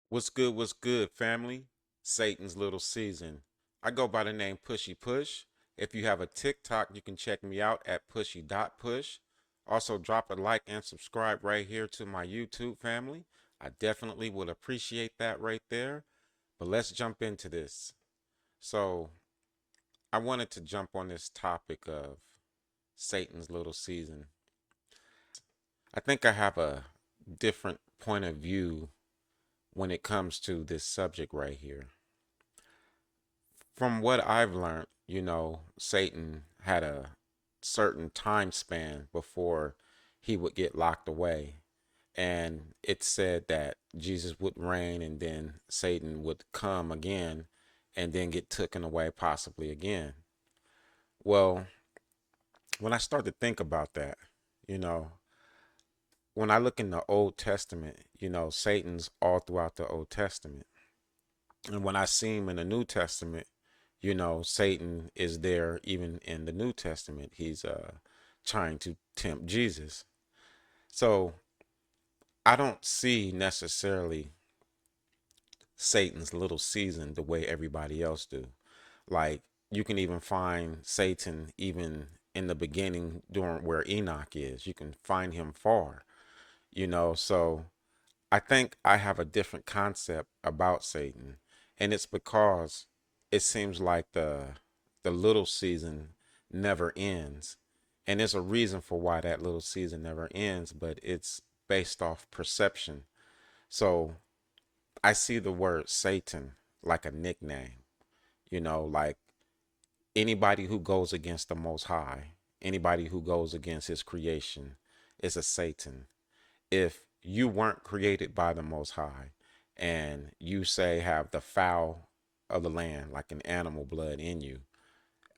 What's good, family? Satan's little season. I go by the name Pushy Push. If you have a TikTok, you can check me out at pushy.push. Also, drop a like and subscribe right here to my YouTube family. I definitely would appreciate that right there. But let's jump into this. So, I wanted to jump on this topic of Satan's little season. I think I have a different point of view when it comes to this subject right here. From what I've learned, Satan had a certain time span before he would get locked away. And it said that Jesus would reign and then Satan would come again and then get taken away possibly again. Well, when I start to think about that, you know, when I look in the Old Testament, Satan's all throughout the Old Testament. And when I see him in the New Testament, Satan is there even in the New Testament. He's trying to tempt Jesus. So I don't see necessarily Satan's little season the way everybody else do. Like you can even find Satan even in the beginning during where Enoch is. You can find him far. So I think I have a different concept about Satan, and it's because it seems like the little season never ends. And there's a reason for why that little season never ends, but it's based off perception. So I see the word Satan like a nickname, like anybody who goes against the Most High, anybody who goes against his creation is a Satan. If you weren't created by the Most High and you say have the foul of the land, like an animal blood in you,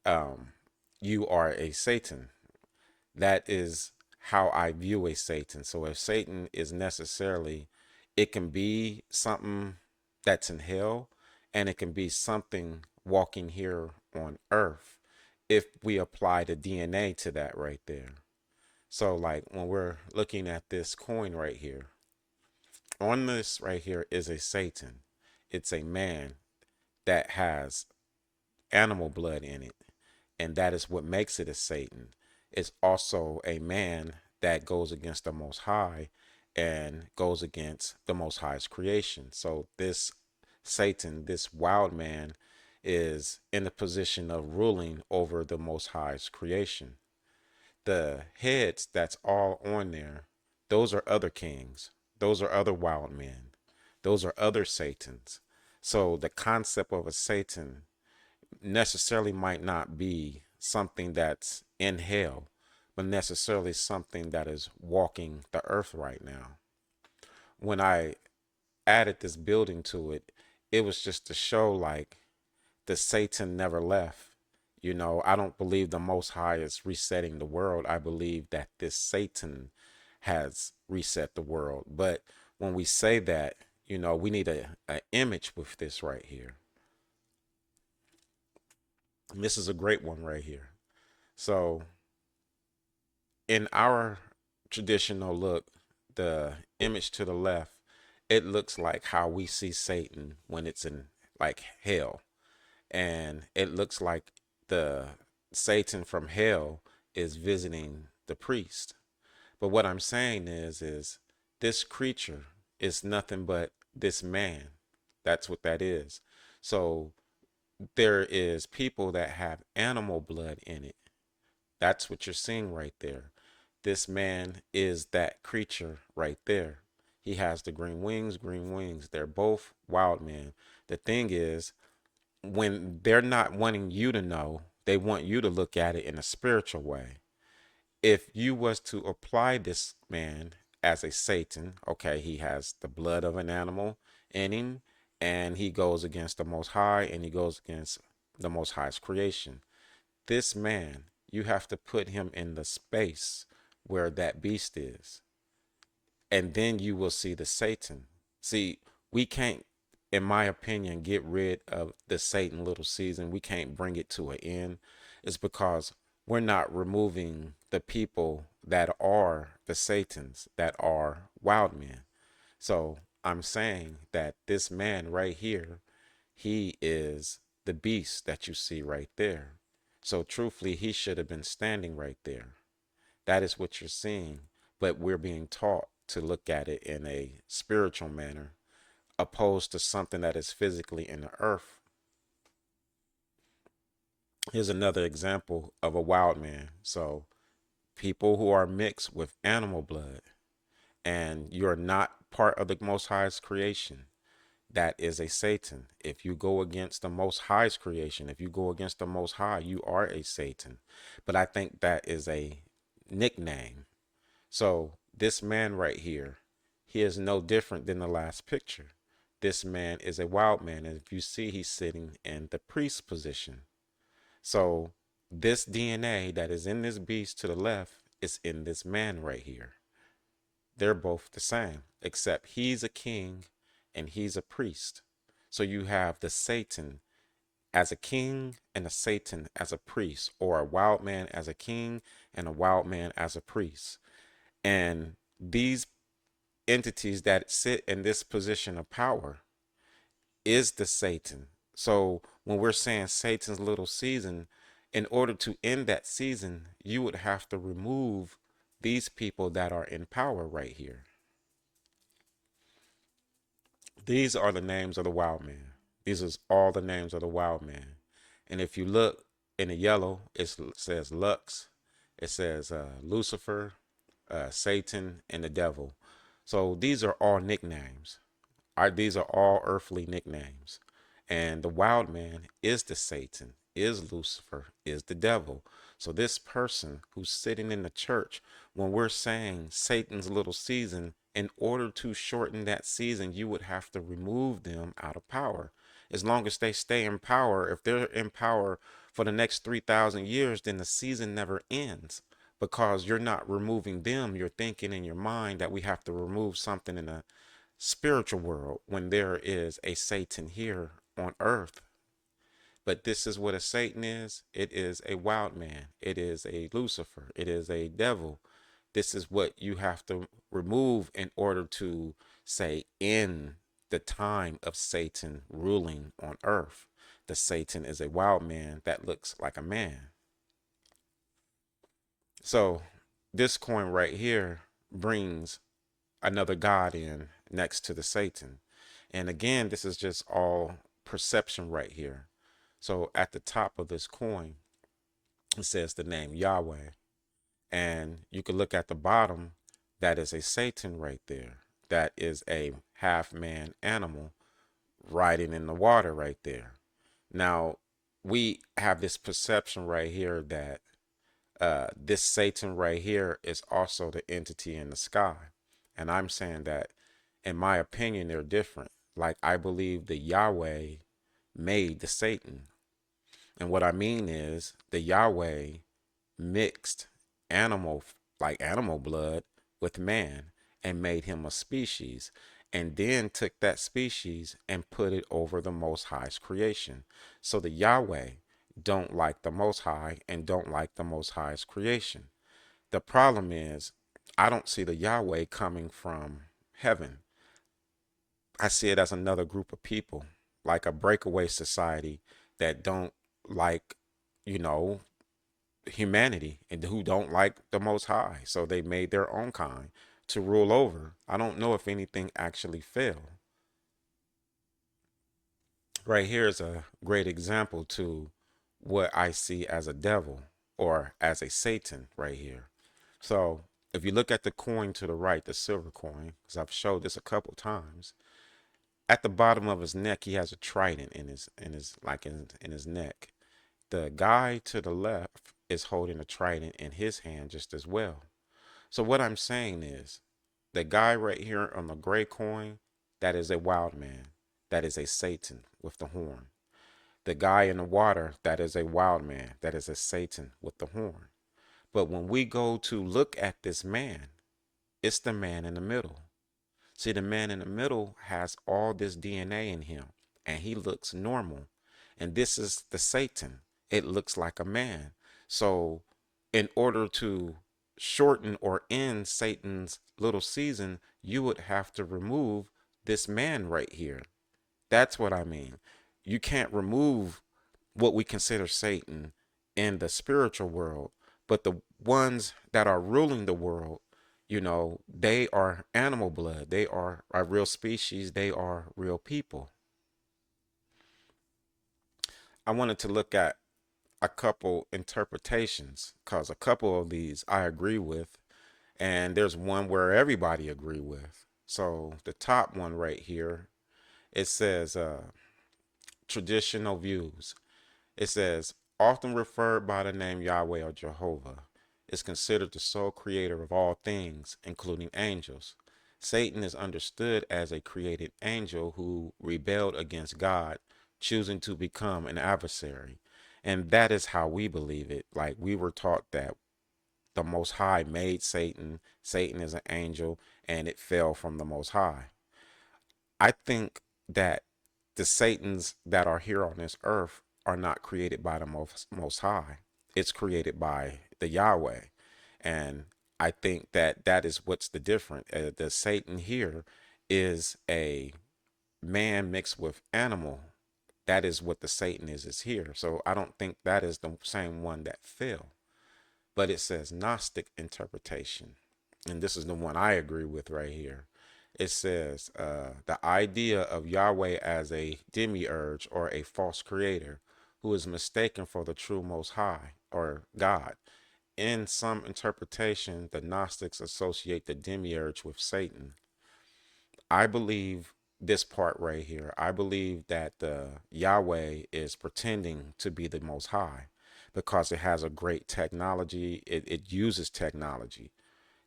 um, you are a Satan. That is how I view a Satan. So if Satan is necessarily, it can be something that's in hell and it can be something walking here on earth if we apply the DNA to that right there. So, like when we're looking at this coin right here, on this right here is a Satan. It's a man that has animal blood in it, and that is what makes it a Satan. It's also a man that goes against the Most High and goes against the Most High's creation. So, this Satan, this wild man, is in the position of ruling over the Most High's creation. The heads that's all on there, those are other kings. Those are other wild men. Those are other Satans. So the concept of a Satan necessarily might not be something that's in hell, but necessarily something that is walking the earth right now. When I added this building to it, it was just to show like the Satan never left. I don't believe the Most High is resetting the world. I believe that this Satan has reset the world. But when we say that, we need a image with this right here. And this is a great one right here. So in our traditional look, the image to the left, it looks like how we see Satan when it's in like hell. And it looks like the Satan from hell is visiting the priest. But what I'm saying is this creature is nothing but this man. That's what that is. So there is people that have animal blood in it. That's what you're seeing right there. This man is that creature right there. He has the green wings, green wings. They're both wild men. The thing is, when they're not wanting you to know, they want you to look at it in a spiritual way. If you was to apply this man as a Satan, okay, he has the blood of an animal in him, and he goes against the Most High, and he goes against the Most High's creation. This man, you have to put him in the space where that beast is, and then you will see the Satan. See, we can't, in my opinion, get rid of the Satan little season. We can't bring it to an end. It's because we're not removing the people that are the Satans, that are wild men. So I'm saying that this man right here, he is the beast that you see right there. So truthfully, he should have been standing right there. That is what you're seeing. But we're being taught to look at it in a spiritual manner, opposed to something that is physically in the earth. Here's another example of a wild man. So people who are mixed with animal blood and you're not part of the Most High's creation, that is a Satan. If you go against the Most High's creation, if you go against the Most High, you are a Satan. But I think that is a nickname. So this man right here, he is no different than the last picture. This man is a wild man. And if you see, he's sitting in the priest position. So this DNA that is in this beast to the left is in this man right here. They're both the same, except he's a king and he's a priest. So you have the Satan as a king and a Satan as a priest, or a wild man as a king and a wild man as a priest. And these entities that sit in this position of power is the Satan. So when we're saying Satan's little season, in order to end that season, you would have to remove these people that are in power right here. These are the names of the wild man. These is all the names of the wild man. And if you look in the yellow, it says Lux, it says Lucifer, Satan, and the devil. So these are all nicknames. These are all earthly nicknames. And the wild man is the Satan, is Lucifer, is the devil. So this person who's sitting in the church, when we're saying Satan's little season, in order to shorten that season, you would have to remove them out of power. As long as they stay in power, if they're in power for the next 3,000 years, then the season never ends because you're not removing them. You're thinking in your mind that we have to remove something in the spiritual world when there is a Satan here on earth. But this is what a Satan is. It is a wild man. It is a Lucifer. It is a devil. This is what you have to remove in order to say in the time of Satan ruling on earth. The Satan is a wild man that looks like a man. So this coin right here brings another God in next to the Satan. And again, this is just all perception right here. So at the top of this coin, it says the name Yahweh. And you can look at the bottom, that is a Satan right there. That is a half man animal riding in the water right there. Now, we have this perception right here that this Satan right here is also the entity in the sky. And I'm saying that, in my opinion, they're different. Like, I believe the Yahweh made the Satan. And what I mean is the Yahweh mixed animal, like animal blood, with man and made him a species, and then took that species and put it over the Most High's creation. So the Yahweh don't like the Most High and don't like the Most High's creation. The problem is, I don't see the Yahweh coming from heaven. I see it as another group of people, like a breakaway society that don't like, you know, humanity and who don't like the Most High. So they made their own kind to rule over. I don't know if anything actually fell. Right here is a great example to what I see as a devil or as a Satan right here. So if you look at the coin to the right, the silver coin, because I've showed this a couple times, at the bottom of his neck, he has a trident in his neck. The guy to the left is holding a trident in his hand just as well. So what I'm saying is, the guy right here on the gray coin, that is a wild man. That is a Satan with the horn. The guy in the water, that is a wild man. That is a Satan with the horn. But when we go to look at this man, it's the man in the middle. See, the man in the middle has all this DNA in him, and he looks normal. And this is the Satan. It looks like a man. So, in order to shorten or end Satan's little season, you would have to remove this man right here. That's what I mean. You can't remove what we consider Satan in the spiritual world, but the ones that are ruling the world, they are animal blood. They are a real species. They are real people. I wanted to look at a couple interpretations because a couple of these I agree with, and there's one where everybody agree with. So the top one right here, it says traditional views. It says, often referred by the name Yahweh or Jehovah, is considered the sole creator of all things, including angels. Satan is understood as a created angel who rebelled against God, choosing to become an adversary. And that is how we believe it. Like we were taught that the Most High made Satan, Satan is an angel, and it fell from the Most High. I think that the Satans that are here on this earth are not created by the Most High. It's created by the Yahweh. And I think that that is what's the difference. The Satan here is a man mixed with animal. That is what the Satan is here. So I don't think that is the same one that fell. But it says Gnostic interpretation. And this is the one I agree with right here. It says the idea of Yahweh as a demiurge or a false creator who is mistaken for the true Most High or God. In some interpretation, the Gnostics associate the demiurge with Satan. I believe this part right here. I believe that the Yahweh is pretending to be the Most High because it has a great technology. It uses technology.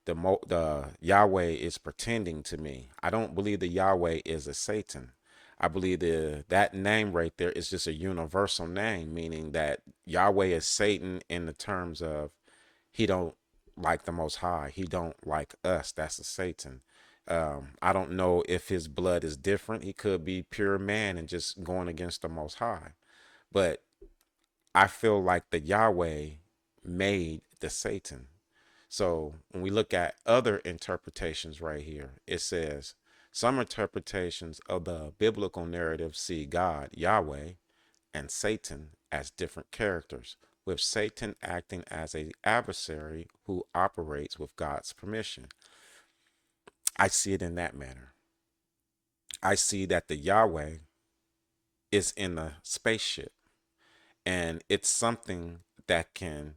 The Yahweh is pretending to me. I don't believe the Yahweh is a Satan. I believe that name right there is just a universal name, meaning that Yahweh is Satan in the terms of he don't like the Most High. He don't like us. That's a Satan. I don't know if his blood is different. He could be pure man and just going against the Most High. But I feel like the Yahweh made the Satan. So when we look at other interpretations right here, it says some interpretations of the biblical narrative see God, Yahweh, and Satan as different characters, with Satan acting as an adversary who operates with God's permission. I see it in that manner. I see that the Yahweh is in a spaceship and it's something that can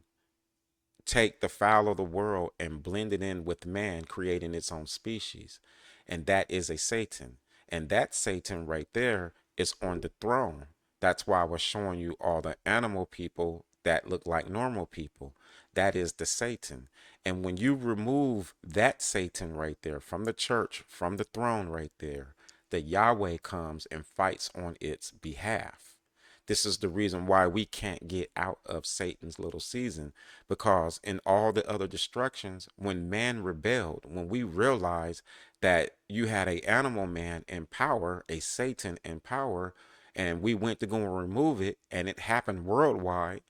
take the fowl of the world and blend it in with man, creating its own species. And that is a Satan. And that Satan right there is on the throne. That's why I was showing you all the animal people that look like normal people. That is the Satan. And when you remove that Satan right there from the church, from the throne right there, the Yahweh comes and fights on its behalf. This is the reason why we can't get out of Satan's little season, because in all the other destructions, when man rebelled, when we realized that you had a animal man in power, a Satan in power, and we went to go and remove it, and it happened worldwide,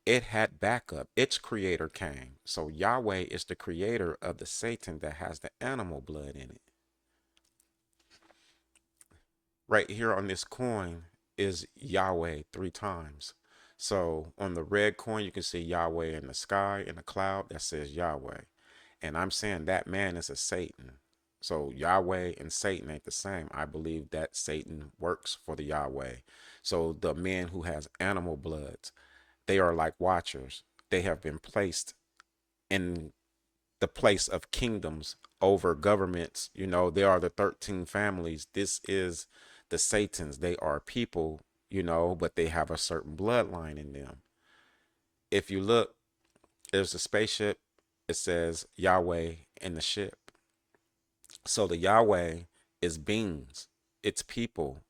it had backup. Its creator came. So Yahweh is the creator of the Satan that has the animal blood in it. Right here on this coin is Yahweh 3 times. So on the red coin, you can see Yahweh in the sky, in a cloud that says Yahweh. And I'm saying that man is a Satan. So Yahweh and Satan ain't the same. I believe that Satan works for the Yahweh. So the men who has animal bloods, they are like watchers. They have been placed in the place of kingdoms over governments. They are the 13 families. This is the Satans. They are people, but they have a certain bloodline in them. If you look, there's a spaceship. It says Yahweh in the ship. So the Yahweh is beings. It's people.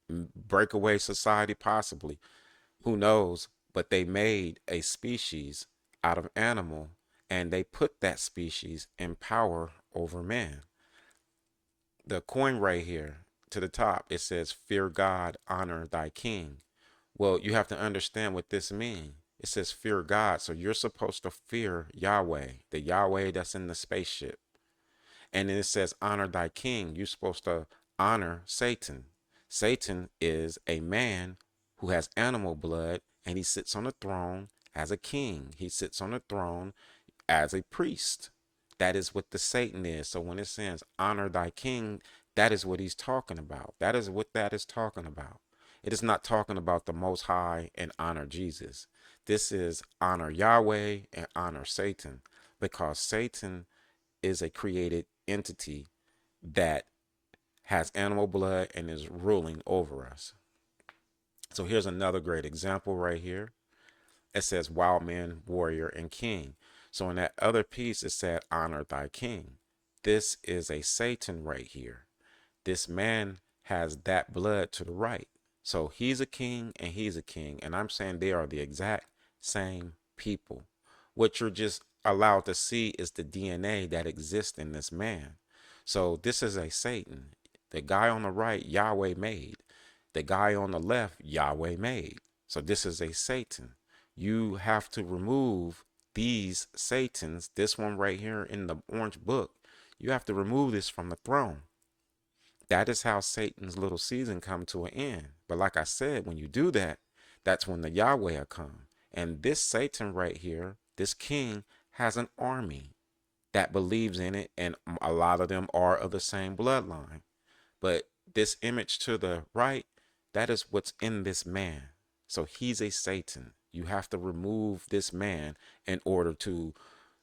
Breakaway society, possibly. Who knows? But they made a species out of animal and they put that species in power over man. The coin right here to the top, it says, fear God, honor thy king. Well, you have to understand what this means. It says fear God. So you're supposed to fear Yahweh, the Yahweh that's in the spaceship. And then it says honor thy king. You're supposed to honor Satan. Satan is a man who has animal blood, and he sits on a throne as a king. He sits on a throne as a priest. That is what the Satan is. So when it says honor thy king, that is what he's talking about. That is what that is talking about. It is not talking about the Most High and honor Jesus. This is honor Yahweh and honor Satan, because Satan is a created entity that has animal blood and is ruling over us. So here's another great example right here. It says wild man, warrior, and king. So in that other piece, it said honor thy king. This is a Satan right here. This man has that blood to the right. So he's a king and he's a king. And I'm saying they are the exact same people. What you're just allowed to see is the DNA that exists in this man. So this is a Satan. The guy on the right, Yahweh made. The guy on the left, Yahweh made. So this is a Satan. You have to remove these Satans, this one right here in the orange book. You have to remove this from the throne. That is how Satan's little season come to an end. But like I said, when you do that, that's when the Yahweh will come. And this Satan right here, this king, has an army that believes in it, and a lot of them are of the same bloodline. But this image to the right, that is what's in this man. So he's a Satan. You have to remove this man in order to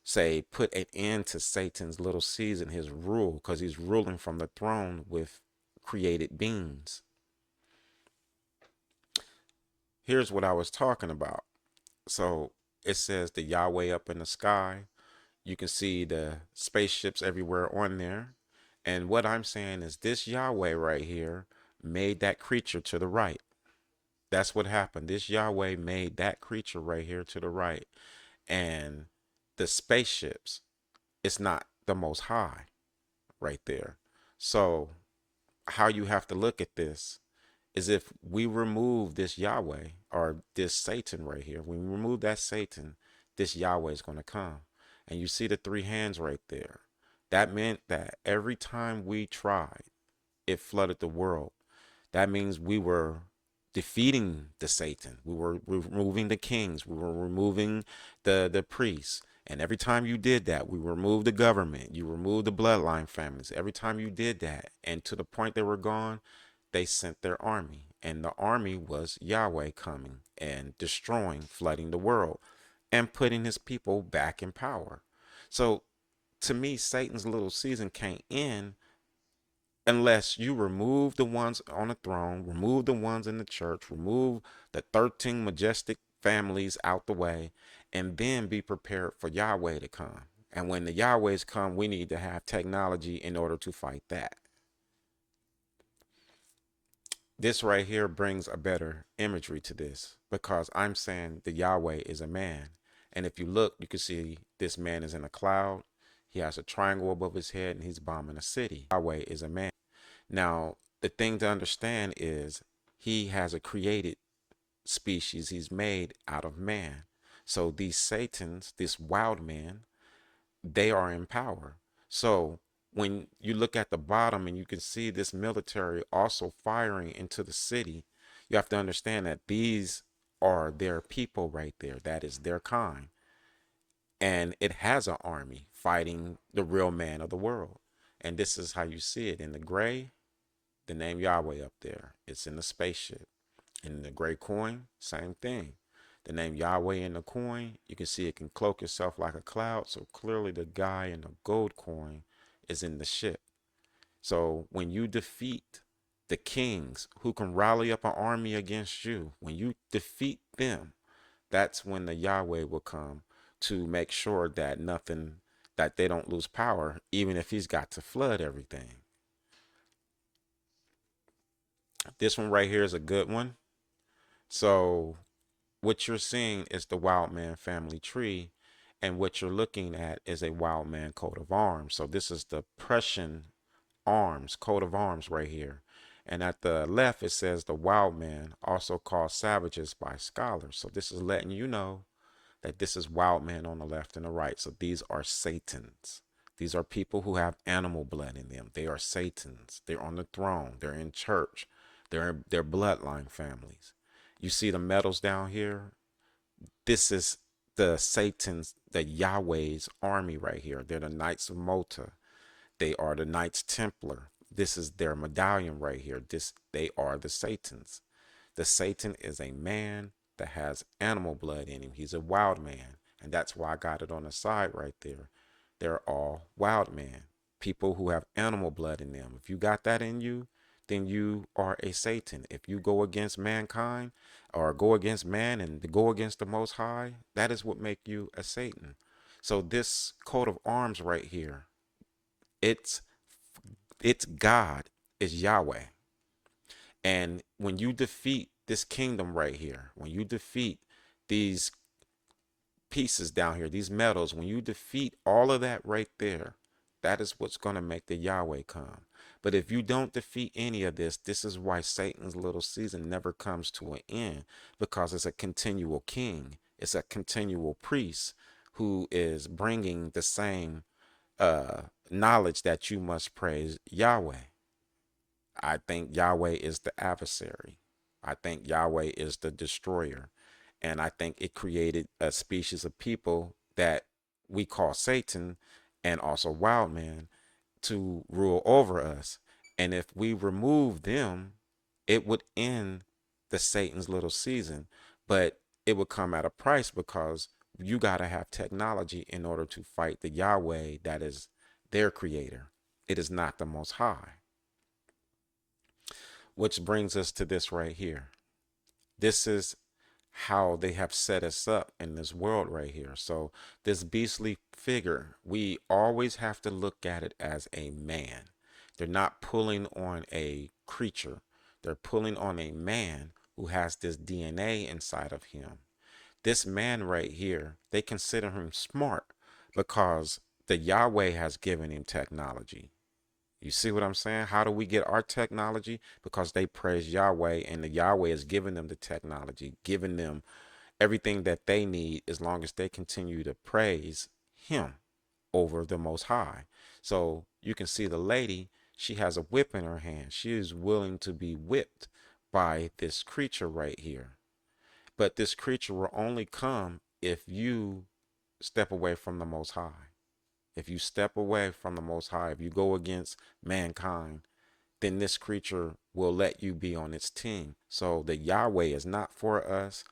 say put an end to Satan's little season, his rule, because he's ruling from the throne with created beings. Here's what I was talking about. So it says the Yahweh up in the sky. You can see the spaceships everywhere on there. And what I'm saying is this Yahweh right here made that creature to the right. That's what happened. This Yahweh made that creature right here to the right. And the spaceships, it's not the Most High right there. So how you have to look at this is if we remove this Yahweh or this Satan right here, when we remove that Satan, this Yahweh is going to come. And you see the three hands right there. That meant that every time we tried, it flooded the world. That means we were defeating the Satan. We were removing the kings. We were removing the priests. And every time you did that, we removed the government. You removed the bloodline families. Every time you did that, and to the point they were gone, they sent their army. And the army was Yahweh coming and destroying, flooding the world, and putting his people back in power. So to me, Satan's little season can't end unless you remove the ones on the throne, remove the ones in the church, remove the 13 majestic families out the way, and then be prepared for Yahweh to come. And when the Yahwehs come, we need to have technology in order to fight that. This right here brings a better imagery to this, because I'm saying the Yahweh is a man. And if you look, you can see this man is in a cloud. He has a triangle above his head and he's bombing a city. Yahweh is a man. Now, the thing to understand is he has a created species he's made out of man. So these Satans, this wild man, they are in power. So when you look at the bottom and you can see this military also firing into the city, you have to understand that these are their people right there. That is their kind. And it has an army fighting the real man of the world. And this is how you see it in the gray, the name Yahweh up there. It's in the spaceship. In the gray coin, same thing. The name Yahweh in the coin, you can see it can cloak itself like a cloud. So clearly the guy in the gold coin is in the ship. So when you defeat the kings who can rally up an army against you, when you defeat them, that's when the Yahweh will come to make sure that nothing, that they don't lose power, even if he's got to flood everything. This one right here is a good one. So what you're seeing is the wild man family tree, and what you're looking at is a wild man coat of arms. So this is the Prussian arms, coat of arms right here. And at the left, it says the wild man, also called savages by scholars. So this is letting you know that this is wild man on the left and the right. So these are Satans. These are people who have animal blood in them. They are Satans. They're on the throne. They're in church. They're bloodline families. You see the metals down here? This is the Satan's, the Yahweh's army right here. They're the Knights of Mota. They are the Knights Templar. This is their medallion right here. They are the Satans. The Satan is a man that has animal blood in him. He's a wild man. And that's why I got it on the side right there. They're all wild men, people who have animal blood in them. If you got that in you, then you are a Satan. If you go against mankind or go against man and go against the Most High, that is what make you a Satan. So this coat of arms right here, it's God, is Yahweh. And when you defeat this kingdom right here, when you defeat these pieces down here, these metals, when you defeat all of that right there, that is what's going to make the Yahweh come. But if you don't defeat any of this, this is why Satan's little season never comes to an end, because it's a continual king. It's a continual priest who is bringing the same knowledge that you must praise Yahweh. I think Yahweh is the adversary. I think Yahweh is the destroyer. And I think it created a species of people that we call Satan and also wild man to rule over us. And if we remove them, it would end the Satan's little season. But it would come at a price, because you got to have technology in order to fight the Yahweh that is their creator. It is not the Most High. Which brings us to this right here. This is how they have set us up in this world right here. So this beastly figure, we always have to look at it as a man. They're not pulling on a creature. They're pulling on a man who has this DNA inside of him. This man right here, they consider him smart because the Yahweh has given him technology. You see what I'm saying? How do we get our technology? Because they praise Yahweh, and the Yahweh is giving them the technology, giving them everything that they need, as long as they continue to praise him over the Most High. So you can see the lady, she has a whip in her hand. She is willing to be whipped by this creature right here. But this creature will only come if you step away from the Most High. If you step away from the Most High, if you go against mankind, then this creature will let you be on its team. So the Yahweh is not for us.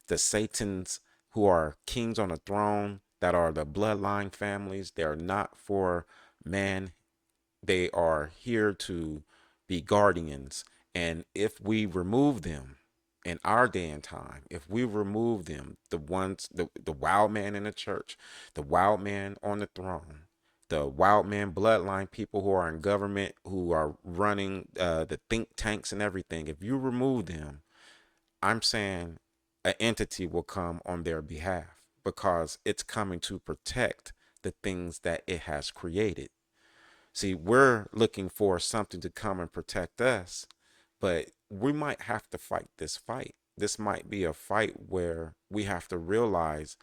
The Satans who are kings on the throne, that are the bloodline families, they're not for man. They are here to be guardians. And if we remove them in our day and time, if we remove them, the wild man in the church, the wild man on the throne, the wild man bloodline people who are in government, who are running the think tanks and everything, if you remove them, I'm saying an entity will come on their behalf, because it's coming to protect the things that it has created. See, we're looking for something to come and protect us, but we might have to fight this fight. This might be a fight where we have to realize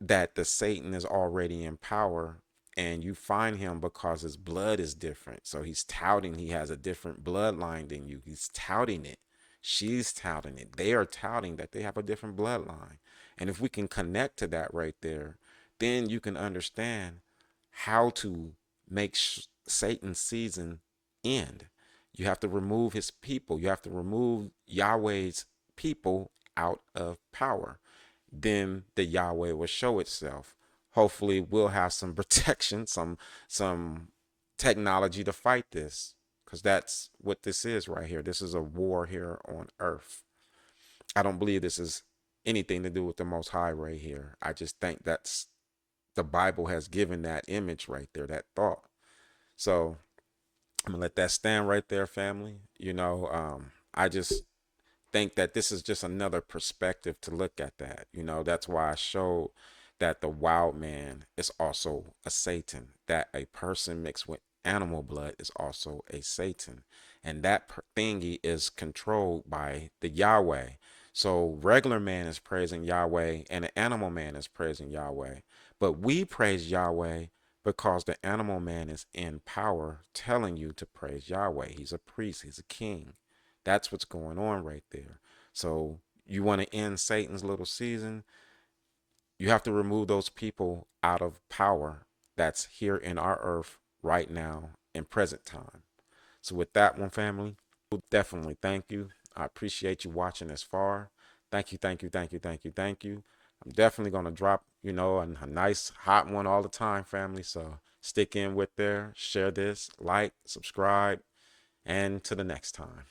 that the Satan is already in power, and you find him because his blood is different. So he's touting he has a different bloodline than you. He's touting it. She's touting it. They are touting that they have a different bloodline. And if we can connect to that right there, then you can understand how to make Satan's season end. You have to remove his people. You have to remove Yahweh's people out of power. Then the Yahweh will show itself. Hopefully we'll have some protection, some technology to fight this, because that's what this is right here. This is a war here on earth. I don't believe this is anything to do with the Most High right here. I just think that's the Bible has given that image right there, that thought. So I'm gonna let that stand right there, family. I just think that this is just another perspective to look at that. That's why I showed that the wild man is also a Satan, that a person mixed with animal blood is also a Satan. And that thingy is controlled by the Yahweh. So regular man is praising Yahweh and an animal man is praising Yahweh. But we praise Yahweh because the animal man is in power telling you to praise Yahweh. He's a priest, he's a king. That's what's going on right there. So you want to end Satan's little season, you have to remove those people out of power that's here in our earth right now in present time. So with that one, family, definitely thank you. I appreciate you watching this far. Thank you, thank you, thank you, thank you, thank you. I'm definitely gonna drop, a nice hot one all the time, family. So stick in with there, share this, like, subscribe, and to the next time.